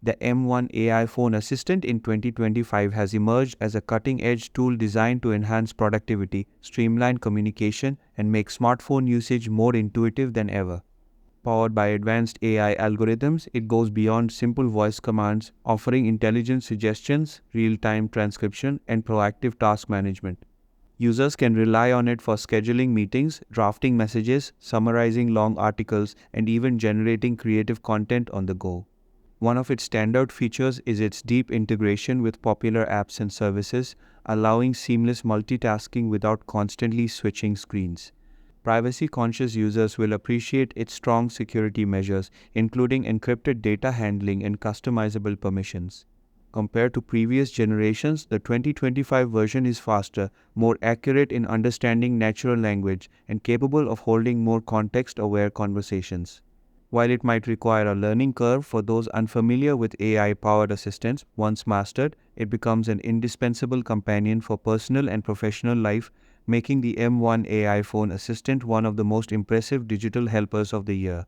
The M1 AI phone assistant in 2025 has emerged as a cutting-edge tool designed to enhance productivity, streamline communication, and make smartphone usage more intuitive than ever. Powered by advanced AI algorithms, it goes beyond simple voice commands, offering intelligent suggestions, real-time transcription, and proactive task management. Users can rely on it for scheduling meetings, drafting messages, summarizing long articles, and even generating creative content on the go. One of its standout features is its deep integration with popular apps and services, allowing seamless multitasking without constantly switching screens. Privacy-conscious users will appreciate its strong security measures, including encrypted data handling and customizable permissions. Compared to previous generations, the 2025 version is faster, more accurate in understanding natural language, and capable of holding more context-aware conversations. While it might require a learning curve for those unfamiliar with AI-powered assistants, once mastered, it becomes an indispensable companion for personal and professional life, making the M1 AI phone assistant one of the most impressive digital helpers of the year.